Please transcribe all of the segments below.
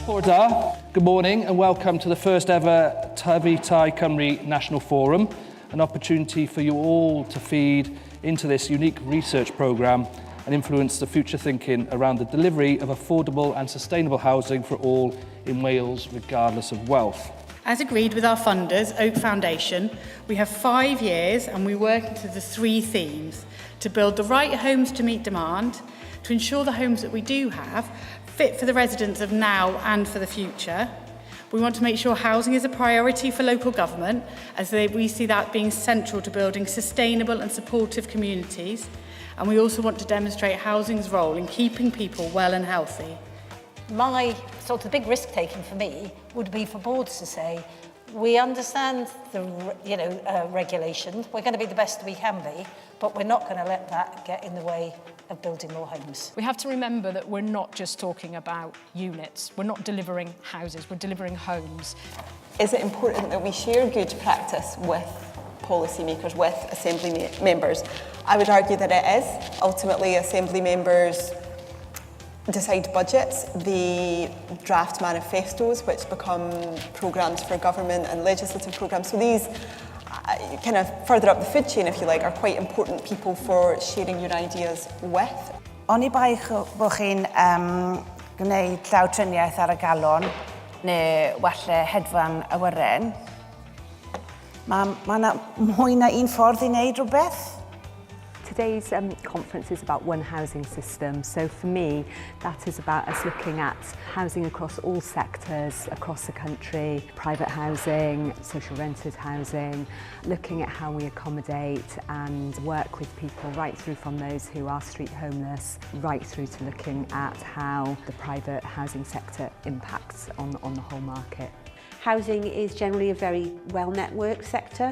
Good morning and welcome to the first ever Tyfu Cymru National Forum, an opportunity for you all to feed into this unique research programme and influence the future thinking around the delivery of affordable and sustainable housing for all in Wales, regardless of wealth. As agreed with our funders, Oak Foundation, we have 5 years and we work into the 3 themes: to build the right homes to meet demand, to ensure the homes that we do have fit for the residents of now and for the future. We want to make sure housing is a priority for local government, as we see that being central to building sustainable and supportive communities. And we also want to demonstrate housing's role in keeping people well and healthy. My sort of big risk taking for me would be for boards to say, we understand the regulations, we're going to be the best we can be, but we're not going to let that get in the way of building more homes. We have to remember that we're not just talking about units, we're not delivering houses, we're delivering homes. Is it important that we share good practice with policymakers, with Assembly members? I would argue that it is. Ultimately, Assembly members decide budgets, they draft manifestos which become programmes for government and legislative programmes. So these kind of further up the food chain, if you like, are quite important people for sharing your ideas with. Oni bai bod chi'n gwneud llawdriniaeth ar y galon neu walle hedfan awyren, mae 'na mwy na un ffordd I wneud rhywbeth. Today's conference is about one housing system, so for me that is about us looking at housing across all sectors across the country, private housing, social rented housing, looking at how we accommodate and work with people right through from those who are street homeless, right through to looking at how the private housing sector impacts on the whole market. Housing is generally a very well-networked sector.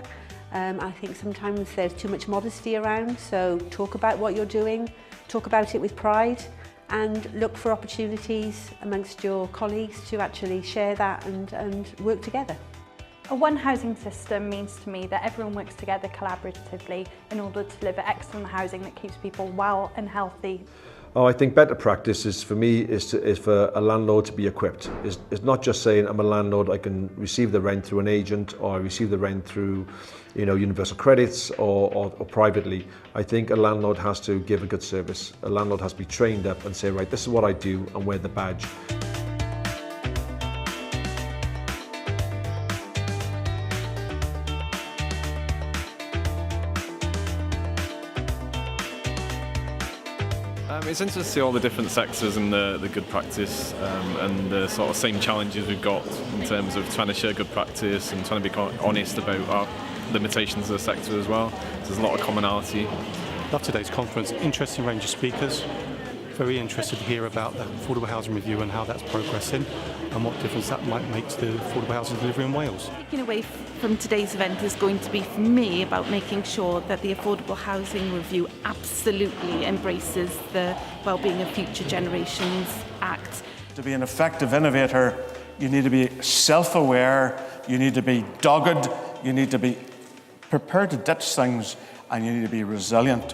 I think sometimes there's too much modesty around, so talk about what you're doing, talk about it with pride, and look for opportunities amongst your colleagues to actually share that and work together. A one housing system means to me that everyone works together collaboratively in order to deliver excellent housing that keeps people well and healthy. I think better practice is, for me, is for a landlord to be equipped. It's not just saying I'm a landlord, I can receive the rent through an agent or I receive the rent through universal credits or privately. I think a landlord has to give a good service. A landlord has to be trained up and say, right, this is what I do and wear the badge. It's interesting to see all the different sectors and the good practice and the sort of same challenges we've got in terms of trying to share good practice and trying to be honest about our limitations of the sector as well. So there's a lot of commonality. Love today's conference, interesting range of speakers. Very interested to hear about the Affordable Housing Review and how that's progressing and what difference that might make to the affordable housing delivery in Wales. Taking away from today's event is going to be, for me, about making sure that the Affordable Housing Review absolutely embraces the Wellbeing of Future Generations Act. To be an effective innovator, you need to be self-aware, you need to be dogged, you need to be prepared to ditch things, and you need to be resilient.